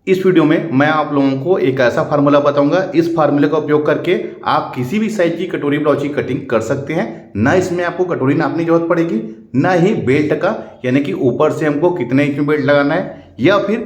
इस वीडियो में मैं आप लोगों को एक ऐसा फार्मूला बताऊंगा। इस फार्मूले का उपयोग करके आप किसी भी साइज की कटोरी ब्लाउज की कटिंग कर सकते हैं। ना इसमें आपको कटोरी नापने की जरूरत पड़ेगी, ना ही बेल्ट का, यानी कि ऊपर से हमको कितने इंच में बेल्ट लगाना है या फिर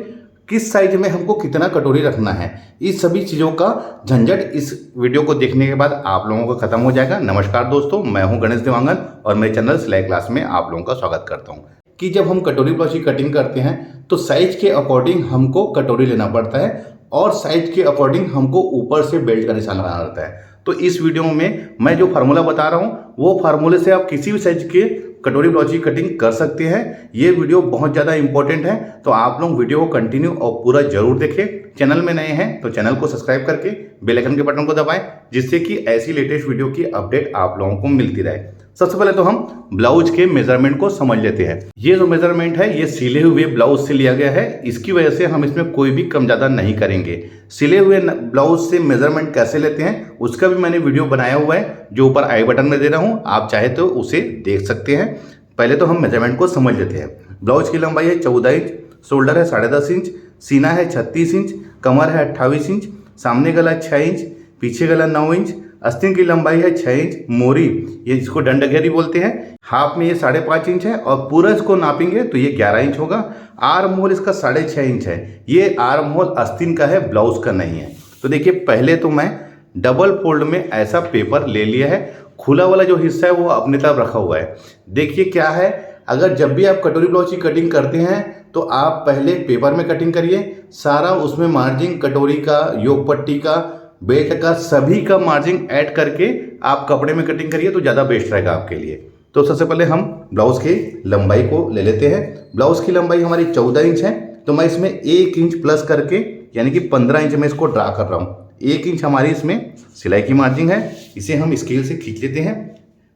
किस साइज में हमको कितना कटोरी रखना है। इस सभी चीज़ों का झंझट इस वीडियो को देखने के बाद आप लोगों का खत्म हो जाएगा। नमस्कार दोस्तों, मैं हूं गणेश देवांगन और मेरे चैनल सिलाई क्लास में आप लोगों का स्वागत करता हूं। कि जब हम कटोरी ब्लाउज की कटिंग करते हैं तो साइज के अकॉर्डिंग हमको कटोरी लेना पड़ता है और साइज के अकॉर्डिंग हमको ऊपर से बेल्ट का निशान लगाना रहता है। तो इस वीडियो में मैं जो फार्मूला बता रहा हूँ वो फार्मूले से आप किसी भी साइज के कटोरी ब्लाउज की कटिंग कर सकते हैं। ये वीडियो बहुत ज़्यादा इंपॉर्टेंट है, तो आप लोग वीडियो को कंटिन्यू और पूरा जरूर देखें। चैनल में नए हैं तो चैनल को सब्सक्राइब करके बेल आइकन के बटन को दबाएं, जिससे कि ऐसी लेटेस्ट वीडियो की अपडेट आप लोगों को मिलती रहे। सबसे पहले तो हम ब्लाउज के मेजरमेंट को समझ लेते हैं। ये जो मेजरमेंट है ये सिले हुए ब्लाउज से लिया गया है। इसकी वजह से हम इसमें कोई भी कम ज़्यादा नहीं करेंगे। सिले हुए ब्लाउज से मेजरमेंट कैसे लेते हैं उसका भी मैंने वीडियो बनाया हुआ है, जो ऊपर आई बटन में दे रहा हूँ, आप चाहे तो उसे देख सकते हैं। पहले तो हम मेजरमेंट को समझ लेते हैं। ब्लाउज की लंबाई है 14 इंच, शोल्डर है 10.5 इंच, सीना है 36 इंच, कमर है 28 इंच, सामने गला 6 इंच, पीछे गला 9 इंच, आस्तीन की लंबाई है 6 इंच, मोरी ये जिसको डंडघेरी बोलते हैं, हाफ में ये 5.5 इंच है और पूरा इसको नापेंगे तो ये 11 इंच होगा। आर्म होल इसका 6.5 इंच है। ये आर्म होल आस्तीन का है, ब्लाउज का नहीं है। तो देखिए पहले तो मैं डबल फोल्ड में ऐसा पेपर ले लिया है। खुला वाला जो हिस्सा है वो अपने तरफ रखा हुआ है। देखिए क्या है, अगर जब भी आप कटोरी ब्लाउज की कटिंग करते हैं तो आप पहले पेपर में कटिंग करिए। सारा उसमें मार्जिन, कटोरी का, योग पट्टी का, बेल्ट का, सभी का मार्जिन ऐड करके आप कपड़े में कटिंग करिए तो ज़्यादा बेस्ट रहेगा आपके लिए। तो सबसे पहले हम ब्लाउज की लंबाई को ले लेते हैं। ब्लाउज की लंबाई हमारी 14 इंच है, तो मैं इसमें 1 इंच प्लस करके यानी कि 15 इंच में इसको ड्रा कर रहा हूँ। 1 इंच हमारी इसमें सिलाई की मार्जिन है। इसे हम स्केल से खींच लेते हैं।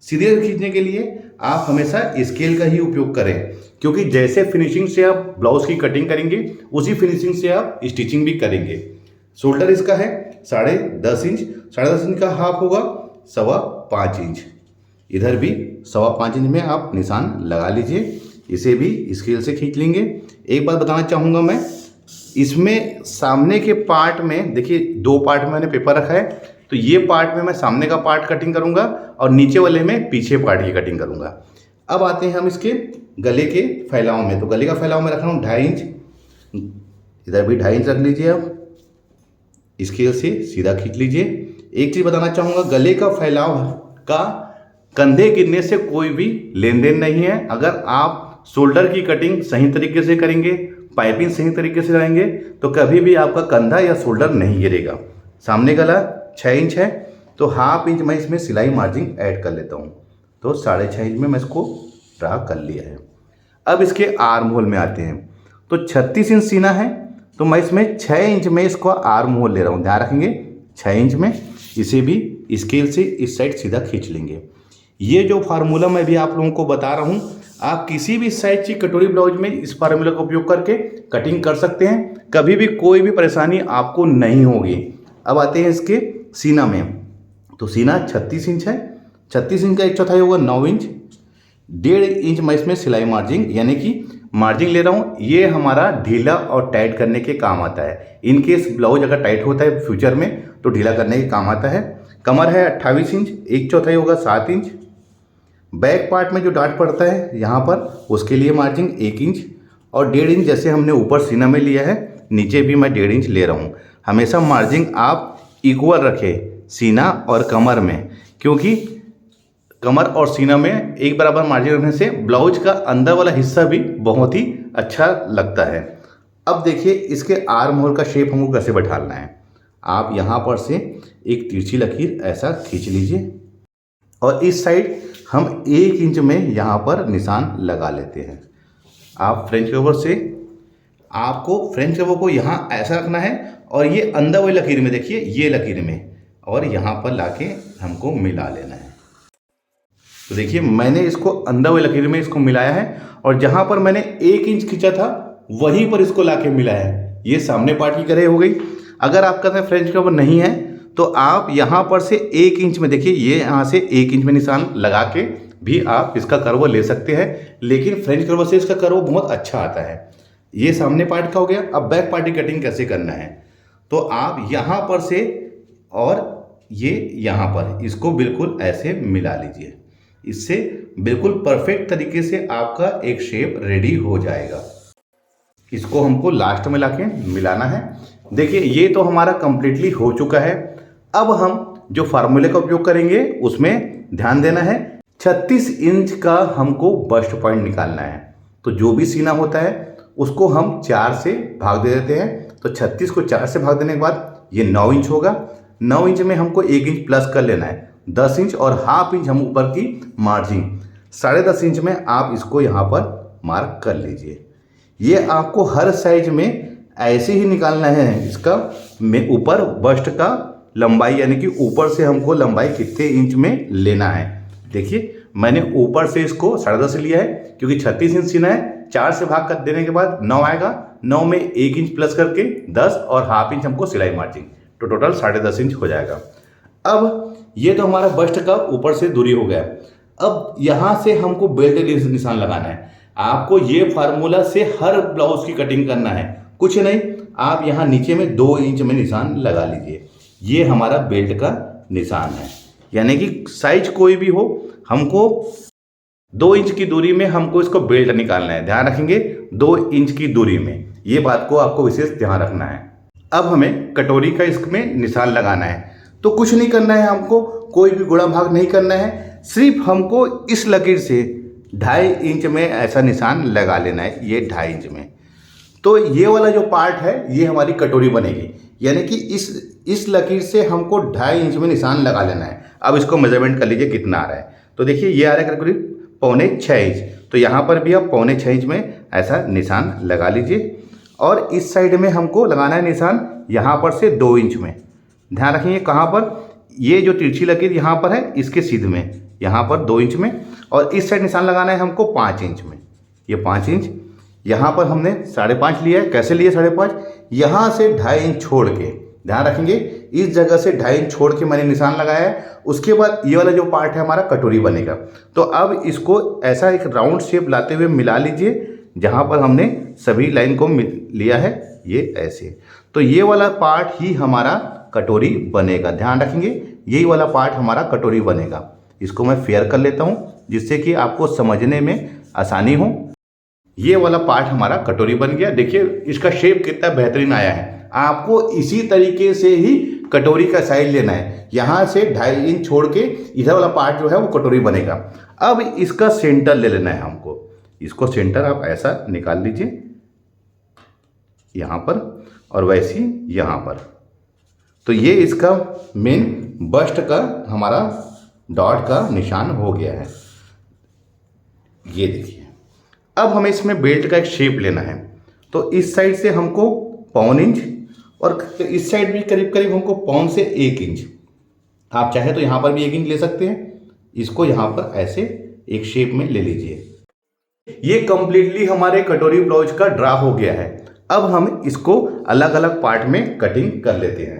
सीधे खींचने के लिए आप हमेशा स्केल का ही उपयोग करें, क्योंकि जैसे फिनिशिंग से आप ब्लाउज की कटिंग करेंगे उसी फिनिशिंग से आप स्टिचिंग भी करेंगे। शोल्डर इसका है 10.5 इंच, 10.5 इंच का हाफ होगा 5.25 इंच। इधर भी 5.25 इंच में आप निशान लगा लीजिए। इसे भी स्केल से खींच लेंगे। एक बात बताना चाहूँगा मैं, इसमें सामने के पार्ट में देखिए 2 पार्ट में मैंने पेपर रखा है, तो ये पार्ट में मैं सामने का पार्ट कटिंग करूँगा और नीचे वाले में पीछे पार्ट की कटिंग करूँगा। अब आते हैं हम इसके गले के फैलाव में। तो गले का फैलाव मैं रख रहा हूँ 2.5 इंच, इधर भी 2.5 इंच रख लीजिए। आप स्केल से सीधा खींच लीजिए। एक चीज़ बताना चाहूँगा, गले का फैलाव का कंधे गिरने से कोई भी लेन देन नहीं है। अगर आप शोल्डर की कटिंग सही तरीके से करेंगे, पाइपिंग सही तरीके से लगाएंगे तो कभी भी आपका कंधा या शोल्डर नहीं गिरेगा। सामने गला 6 इंच है, तो हाफ इंच मैं इसमें सिलाई मार्जिन ऐड कर लेता हूँ। तो 6.5 इंच में मैं इसको ड्रा कर लिया है। अब इसके आर्म होल में आते हैं। तो 36 इंच सीना है, तो मैं इसमें 6 इंच में इसको आर्म होल ले रहा हूँ। ध्यान रखेंगे 6 इंच में। इसे भी स्केल से इस साइड सीधा खींच लेंगे। ये जो फार्मूला मैं भी आप लोगों को बता रहा हूँ, आप किसी भी साइज की कटोरी ब्लाउज में इस फार्मूला का उपयोग करके कटिंग कर सकते हैं। कभी भी कोई भी परेशानी आपको नहीं होगी। अब आते हैं इसके सीना में। तो सीना 36 इंच है, 36 इंच का 1/4 होगा 9 इंच। 1.5 इंच मैं इसमें सिलाई मार्जिन यानी कि मार्जिन ले रहा हूँ। ये हमारा ढीला और टाइट करने के काम आता है। इनकेस ब्लाउज अगर टाइट होता है फ्यूचर में तो ढीला करने के काम आता है। कमर है 28 इंच, 1/4 होगा 7 इंच। बैक पार्ट में जो डाट पड़ता है यहाँ पर, उसके लिए मार्जिन 1 इंच और 1.5 इंच जैसे हमने ऊपर सीना में लिया है, नीचे भी मैं 1.5 इंच ले रहा हूँ। हमेशा मार्जिन आप इक्वल रखें सीना और कमर में, क्योंकि कमर और सीना में एक बराबर मार्जिन रखने से ब्लाउज का अंदर वाला हिस्सा भी बहुत ही अच्छा लगता है। अब देखिए इसके आर्म होल का शेप हमको कैसे बैठाना है। आप यहाँ पर से एक तिरछी लकीर ऐसा खींच लीजिए और इस साइड हम 1 इंच में यहाँ पर निशान लगा लेते हैं। आप फ्रेंच कवर से, आपको फ्रेंच कवर को यहाँ ऐसा रखना है और ये अंदर वाली लकीर में, देखिए ये लकीर में, और यहाँ पर लाके हमको मिला लेना है। तो देखिए मैंने इसको अंदर वाली लकीर में इसको मिलाया है और जहाँ पर मैंने 1 इंच खींचा था वहीं पर इसको लाके मिलाया है। ये सामने पार्ट की करें हो गई। अगर आपका फ्रेंच कवर नहीं है तो आप यहाँ पर से 1 इंच में, देखिए ये यहाँ से 1 इंच में निशान लगा के भी आप इसका कर्व ले सकते हैं, लेकिन फ्रेंच कर्व से इसका कर्व बहुत अच्छा आता है। ये सामने पार्ट का हो गया। अब बैक पार्ट की कटिंग कैसे करना है, तो आप यहाँ पर से और ये यहाँ पर इसको बिल्कुल ऐसे मिला लीजिए। इससे बिल्कुल परफेक्ट तरीके से आपका एक शेप रेडी हो जाएगा। इसको हमको लास्ट में लाके मिलाना है। देखिए ये तो हमारा कंप्लीटली हो चुका है। अब हम जो फार्मूले का उपयोग करेंगे उसमें ध्यान देना है। 36 इंच का हमको बस्ट पॉइंट निकालना है। तो जो भी सीना होता है उसको हम 4 से भाग दे देते हैं। तो 36 को 4 से भाग देने के बाद ये 9 इंच होगा। 9 इंच में हमको 1 इंच प्लस कर लेना है। 10 इंच और हाफ इंच हम ऊपर की मार्जिन 10.5 इंच में आप इसको यहाँ पर मार्क कर लीजिए। ये आपको हर साइज में ऐसे ही निकालना है। इसका में ऊपर बस्ट का लंबाई यानी कि ऊपर से हमको लंबाई कितने इंच में लेना है। देखिए मैंने ऊपर से इसको 10.5 लिया है क्योंकि 36 इंच सीना है। 4 से भाग कर देने के बाद 9 आएगा। 9 में 1 इंच प्लस करके 10 और हाफ इंच हमको सिलाई मार्जिन, तो टोटल 10.5 इंच हो जाएगा। अब ये तो हमारा बस्ट का ऊपर से दूरी हो गया। अब यहाँ से हमको बेल्ट निशान लगाना है। आपको ये फार्मूला से हर ब्लाउज की कटिंग करना है, कुछ नहीं। आप यहाँ नीचे में 2 इंच में निशान लगा लीजिए। ये हमारा बेल्ट का निशान है, यानी कि साइज कोई भी हो हमको 2 इंच की दूरी में हमको इसको बेल्ट निकालना है। ध्यान रखेंगे 2 इंच की दूरी में, ये बात को आपको विशेष ध्यान रखना है। अब हमें कटोरी का इसमें निशान लगाना है। तो कुछ नहीं करना है, हमको कोई भी गुणा भाग नहीं करना है। सिर्फ हमको इस लकीर से 2.5 इंच में ऐसा निशान लगा लेना है, ये 2.5 इंच में। तो ये वाला जो पार्ट है ये हमारी कटोरी बनेगी, यानी कि इस लकीर से हमको 2.5 इंच में निशान लगा लेना है। अब इसको मेजरमेंट कर लीजिए कितना आ रहा है। तो देखिए ये आ रहा है करीब 6.25 इंच। तो यहाँ पर भी आप 6.25 इंच में ऐसा निशान लगा लीजिए। और इस साइड में हमको लगाना है निशान यहाँ पर से 2 इंच में। ध्यान रखिए कहाँ पर, ये जो तिरछी लकीर यहाँ पर है इसके सीध में, यहाँ पर 2 इंच में। और इस साइड निशान लगाना है हमको 5 इंच में, ये 5 इंच। यहाँ पर हमने 5.5 लिया है। कैसे लिए 5.5? यहाँ से 2.5 इंच छोड़ के, ध्यान रखेंगे इस जगह से 2.5 इंच छोड़ के मैंने निशान लगाया है। उसके बाद ये वाला जो पार्ट है हमारा कटोरी बनेगा। तो अब इसको ऐसा एक राउंड शेप लाते हुए मिला लीजिए जहाँ पर हमने सभी लाइन को लिया है, ये ऐसे। तो ये वाला पार्ट ही हमारा कटोरी बनेगा। ध्यान रखेंगे यही वाला पार्ट हमारा कटोरी बनेगा। इसको मैं फेयर कर लेता हूँ जिससे कि आपको समझने में आसानी हो। ये वाला पार्ट हमारा कटोरी बन गया। देखिए इसका शेप कितना बेहतरीन आया है। आपको इसी तरीके से ही कटोरी का साइज लेना है। यहाँ से 2.5 इंच छोड़ के इधर वाला पार्ट जो है वो कटोरी बनेगा। अब इसका सेंटर ले लेना है हमको। इसको सेंटर आप ऐसा निकाल लीजिए यहाँ पर और वैसे ही यहाँ पर। तो ये इसका मेन बस्ट का हमारा डॉट का निशान हो गया है। ये देखिए अब हमें इसमें बेल्ट का एक शेप लेना है। तो इस साइड से हमको 1.25 इंच और इस साइड भी करीब करीब हमको 1.25 से 1 इंच। आप चाहे तो यहाँ पर भी 1 इंच ले सकते हैं। इसको यहाँ पर ऐसे एक शेप में ले लीजिए। ये कंप्लीटली हमारे कटोरी ब्लाउज का ड्रा हो गया है। अब हम इसको अलग अलग पार्ट में कटिंग कर लेते हैं।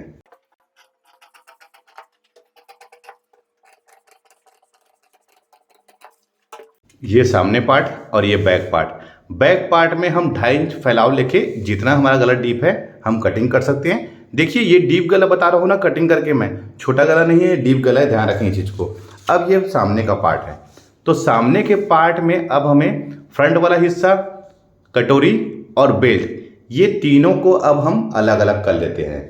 ये सामने पार्ट और ये बैक पार्ट। बैक पार्ट में हम 2.5 इंच फैलाव लेके जितना हमारा गला डीप है हम कटिंग कर सकते हैं। देखिए ये डीप गला बता रहा हूँ ना कटिंग करके, मैं छोटा गला नहीं है, डीप गला है, ध्यान रखें इस चीज़ को। अब ये सामने का पार्ट है। तो सामने के पार्ट में अब हमें फ्रंट वाला हिस्सा, कटोरी और बेल्ट, ये तीनों को अब हम अलग अलग कर लेते हैं।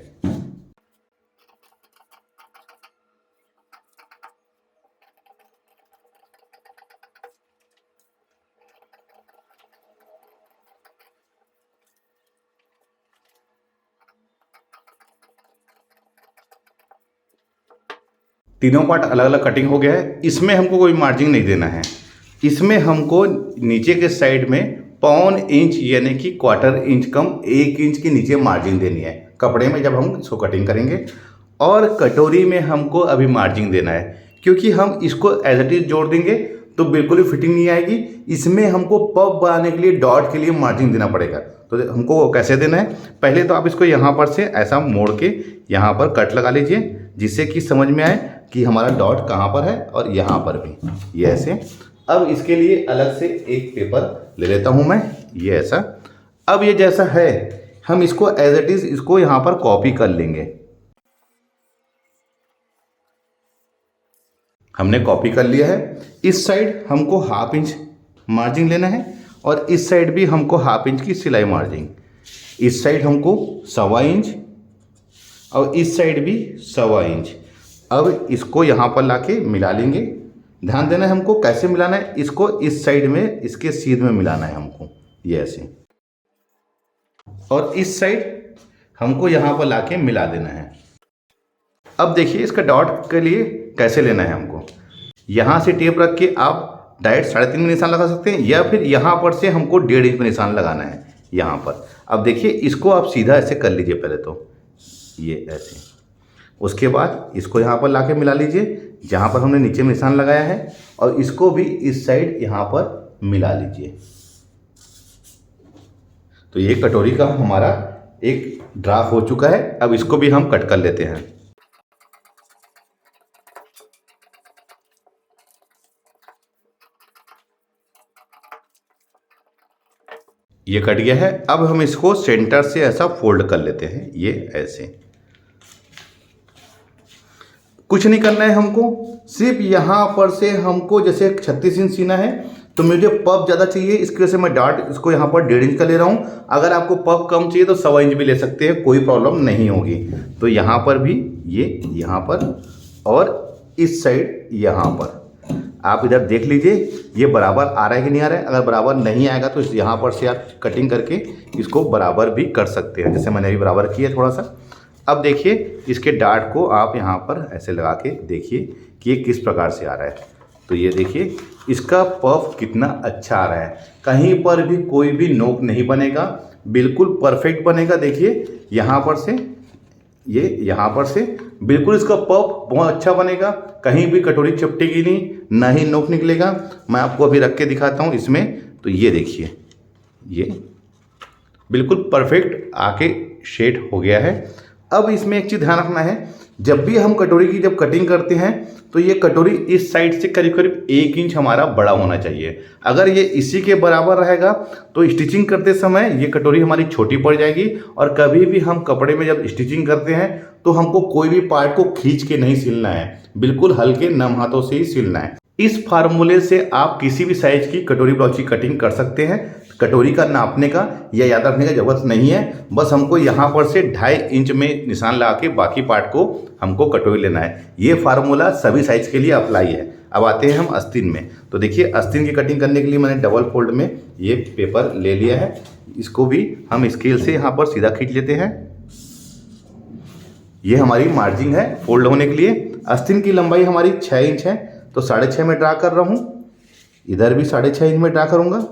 तीनों पार्ट अलग अलग कटिंग हो गया है। इसमें हमको कोई मार्जिन नहीं देना है। इसमें हमको नीचे के साइड में 1.25 इंच यानी कि 1/4 इंच कम 1 इंच के नीचे मार्जिन देनी है कपड़े में जब हम इसको कटिंग करेंगे। और कटोरी में हमको अभी मार्जिन देना है क्योंकि हम इसको एज इट इज जोड़ देंगे तो बिल्कुल भी फिटिंग नहीं आएगी। इसमें हमको पफ बनाने के लिए डॉट के लिए मार्जिन देना पड़ेगा। तो हमको कैसे देना है, पहले तो आप इसको यहाँ पर से ऐसा मोड़ के यहाँ पर कट लगा लीजिए जिससे कि समझ में आए कि हमारा डॉट कहाँ पर है और यहाँ पर भी ये ऐसे। अब इसके लिए अलग से एक पेपर ले लेता हूँ मैं, ये ऐसा। अब ये जैसा है हम इसको एज इट इज इसको यहाँ पर कॉपी कर लेंगे। हमने कॉपी कर लिया है। इस साइड हमको हाफ इंच मार्जिन लेना है और इस साइड भी हमको हाफ इंच की सिलाई मार्जिन। इस साइड हमको 1.25 इंच और इस साइड भी 1.25 इंच। अब इसको यहाँ पर लाके मिला लेंगे। ध्यान देना है हमको कैसे मिलाना है, इसको इस साइड में इसके सीध में मिलाना है हमको, ये ऐसे, और इस साइड हमको यहाँ पर लाके मिला देना है। अब देखिए इसका डॉट के लिए कैसे लेना है हमको। यहाँ से टेप रख के आप डायरेक्ट 3.5 में निशान लगा सकते हैं या फिर यहाँ पर से हमको 1.5 इंच में निशान लगाना है यहाँ पर। अब देखिए इसको आप सीधा ऐसे कर लीजिए पहले तो, ये ऐसे। उसके बाद इसको यहाँ पर लाके मिला लीजिए जहाँ पर हमने नीचे में निशान लगाया है, और इसको भी इस साइड यहाँ पर मिला लीजिए। तो ये कटोरी का हमारा एक ड्राफ्ट हो चुका है। अब इसको भी हम कट कर लेते हैं। ये कट गया है। अब हम इसको सेंटर से ऐसा फोल्ड कर लेते हैं, ये ऐसे। कुछ नहीं करना है हमको, सिर्फ यहाँ पर से हमको जैसे 36 इंच सीना है तो मुझे पफ ज़्यादा चाहिए, इसकी वजह से मैं डार्ट इसको यहाँ पर 1.5 इंच का ले रहा हूँ। अगर आपको पफ कम चाहिए तो 1.25 इंच भी ले सकते हैं, कोई प्रॉब्लम नहीं होगी। तो यहाँ पर भी ये यहाँ पर और इस साइड यहाँ पर आप इधर देख लीजिए ये बराबर आ रहा है कि नहीं आ रहा है। अगर बराबर नहीं आएगा तो यहाँ पर से आप कटिंग करके इसको बराबर भी कर सकते हैं, जैसे मैंने अभी बराबर किया थोड़ा सा। अब देखिए इसके डार्ट को आप यहाँ पर ऐसे लगा के देखिए कि ये किस प्रकार से आ रहा है। तो ये देखिए इसका पफ कितना अच्छा आ रहा है, कहीं पर भी कोई भी नोक नहीं बनेगा, बिल्कुल परफेक्ट बनेगा। देखिए यहाँ पर से ये यहाँ पर से बिल्कुल इसका पफ बहुत अच्छा बनेगा, कहीं भी कटोरी चिपटेगी नहीं, ना ही नोक निकलेगा। मैं आपको अभी रख के दिखाता हूँ इसमें। तो ये देखिए ये बिल्कुल परफेक्ट आके शेड हो गया है। अब इसमें एक चीज़ ध्यान रखना है, जब भी हम कटोरी की जब कटिंग करते हैं तो ये कटोरी इस साइड से करीब करीब 1 इंच हमारा बड़ा होना चाहिए। अगर ये इसी के बराबर रहेगा तो स्टिचिंग करते समय ये कटोरी हमारी छोटी पड़ जाएगी, और कभी भी हम कपड़े में जब स्टिचिंग करते हैं तो हमको कोई भी पार्ट को खींच के नहीं सिलना है, बिल्कुल हल्के नम हाथों से ही सिलना है। इस फार्मूले से आप किसी भी साइज की कटोरी ब्लाउज की कटिंग कर सकते हैं। कटोरी का नापने का या याद रखने का जरूरत नहीं है, बस हमको यहाँ पर से 2.5 इंच में निशान लगा के बाकी पार्ट को हमको कटोरी लेना है। ये फार्मूला सभी साइज के लिए अप्लाई है। अब आते हैं हम आस्तीन में। तो देखिए आस्तीन की कटिंग करने के लिए मैंने डबल फोल्ड में ये पेपर ले लिया है, इसको भी हम स्केल से यहाँ पर सीधा खींच लेते हैं। ये हमारी मार्जिन है फोल्ड होने के लिए। आस्तीन की लंबाई हमारी 6 इंच है, तो 6.5 में ड्रा कर रहा हूँ, इधर भी 6.5 इंच में ड्रा करूँगा।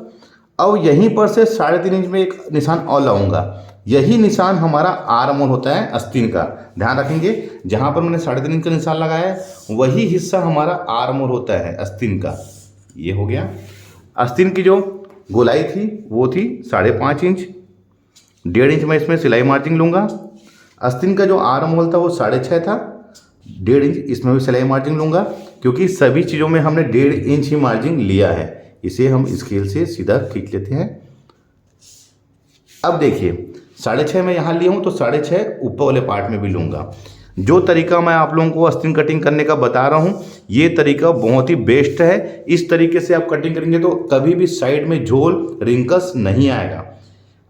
और यहीं पर से 3.5 इंच में एक निशान और लाऊंगा। यही निशान हमारा आर्म होल होता है आस्तीन का, ध्यान रखेंगे। जहाँ पर मैंने 3.5 इंच का निशान लगाया है वही हिस्सा हमारा आर्म होल होता है आस्तीन का। ये हो गया। आस्तीन की जो गोलाई थी वो थी 5.5 इंच, 1.5 इंच में इसमें सिलाई मार्जिन लूँगा। आस्तीन का जो आर्म होल था वो 6.5 था, 1.5 इंच इसमें भी सिलाई मार्जिन लूँगा, क्योंकि सभी चीज़ों में हमने 1.5 इंच ही मार्जिन लिया है। इसे हम स्केल से सीधा खींच लेते हैं। अब देखिए 6.5 में यहाँ लिया हूँ तो 6.5 ऊपर वाले पार्ट में भी लूँगा। जो तरीका मैं आप लोगों को आस्तीन कटिंग करने का बता रहा हूँ ये तरीका बहुत ही बेस्ट है। इस तरीके से आप कटिंग करेंगे तो कभी भी साइड में झोल रिंकल्स नहीं आएगा।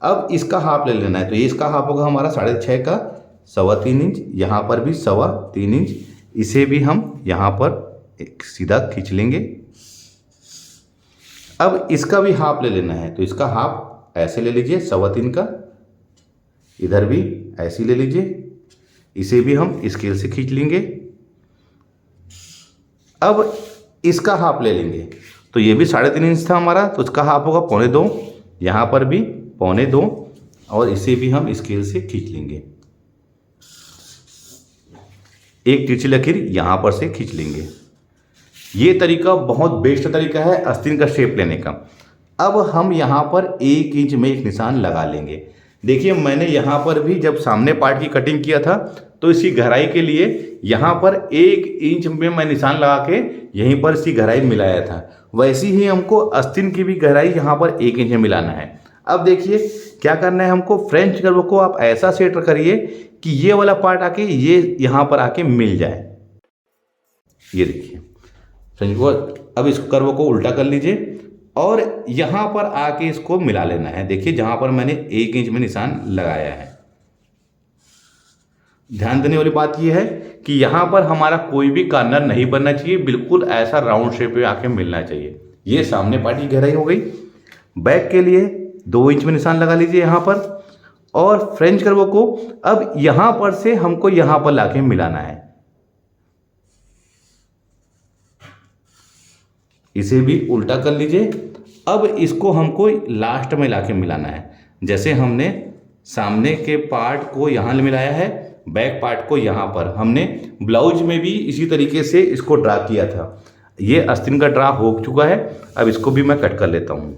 अब इसका हाफ ले लेना है, तो ये इसका हाफ होगा हमारा 6.5 का 3.25 इंच, यहाँ पर भी 3.25 इंच। इसे भी हम यहाँ पर एक सीधा खींच लेंगे। अब इसका भी हाफ ले लेना है, तो इसका हाफ ऐसे ले लीजिए 3.25 का, इधर भी ऐसे ले लीजिए, इसे भी हम स्केल से खींच लेंगे। अब इसका हाफ ले लेंगे, तो ये भी 3.5 इंच था हमारा, तो इसका हाफ होगा 2.25, यहाँ पर भी 2.25, और इसे भी हम स्केल से खींच लेंगे। एक तिरछी लकीर यहाँ पर से खींच लेंगे। ये तरीका बहुत बेस्ट तरीका है आस्तीन का शेप लेने का। अब हम यहाँ पर 1 इंच में एक निशान लगा लेंगे। देखिए मैंने यहाँ पर भी जब सामने पार्ट की कटिंग किया था तो इसकी गहराई के लिए यहाँ पर 1 इंच में मैं निशान लगा के यहीं पर इसकी गहराई मिलाया था। वैसी ही हमको आस्तीन की भी गहराई यहाँ पर 1 इंच में मिलाना है। अब देखिए क्या करना है हमको, फ्रेंच कर्व को आप ऐसा सेट करिए कि ये वाला पार्ट आके ये यहाँ पर आके मिल जाए। ये देखिए फ्रेंच को, अब इस कर्व को उल्टा कर लीजिए और यहाँ पर आके इसको मिला लेना है। देखिए जहाँ पर मैंने 1 इंच में निशान लगाया है। ध्यान देने वाली बात यह है कि यहाँ पर हमारा कोई भी कॉर्नर नहीं बनना चाहिए, बिल्कुल ऐसा राउंड शेप में आके मिलना चाहिए। ये सामने पार्ट की गहराई हो गई। बैक के लिए 2 इंच में निशान लगा लीजिए यहाँ पर, और फ्रेंच कर्व को अब यहाँ पर से हमको यहाँ पर लाके मिलाना है। इसे भी उल्टा कर लीजिए। अब इसको हमको लास्ट में लाके मिलाना है। जैसे हमने सामने के पार्ट को यहाँ मिलाया है, बैक पार्ट को यहाँ पर, हमने ब्लाउज में भी इसी तरीके से इसको ड्रा किया था। ये आस्तीन का ड्रा हो चुका है। अब इसको भी मैं कट कर लेता हूँ।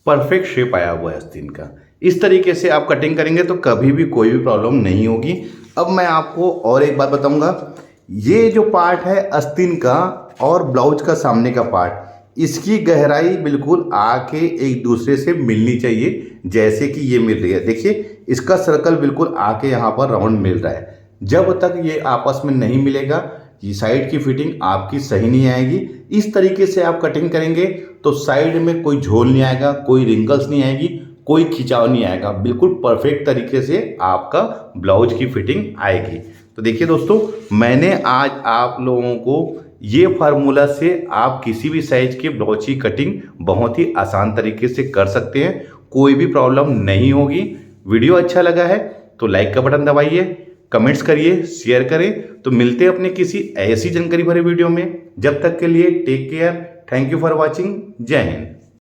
परफेक्ट शेप आया हुआ है आस्तीन का। इस तरीके से आप कटिंग करेंगे तो कभी भी कोई भी प्रॉब्लम नहीं होगी। अब मैं आपको और एक बात बताऊंगा, ये जो पार्ट है आस्तीन का और ब्लाउज का सामने का पार्ट, इसकी गहराई बिल्कुल आके एक दूसरे से मिलनी चाहिए, जैसे कि ये मिल रही है। देखिए इसका सर्कल बिल्कुल आके यहाँ पर राउंड मिल रहा है। जब तक ये आपस में नहीं मिलेगा, ये साइड की फिटिंग आपकी सही नहीं आएगी। इस तरीके से आप कटिंग करेंगे तो साइड में कोई झोल नहीं आएगा, कोई रिंकल्स नहीं आएगी, कोई खिंचाव नहीं आएगा। बिल्कुल परफेक्ट तरीके से आपका ब्लाउज की फिटिंग आएगी। तो देखिए दोस्तों, मैंने आज आप लोगों को ये फार्मूला से आप किसी भी साइज के ब्लाउज की कटिंग बहुत ही आसान तरीके से कर सकते हैं, कोई भी प्रॉब्लम नहीं होगी। वीडियो अच्छा लगा है तो लाइक का बटन दबाइए, कमेंट्स करिए, शेयर करें। तो मिलते हैं अपने किसी ऐसी जानकारी भरे वीडियो में। जब तक के लिए take care, thank you for watching, जय हिंद।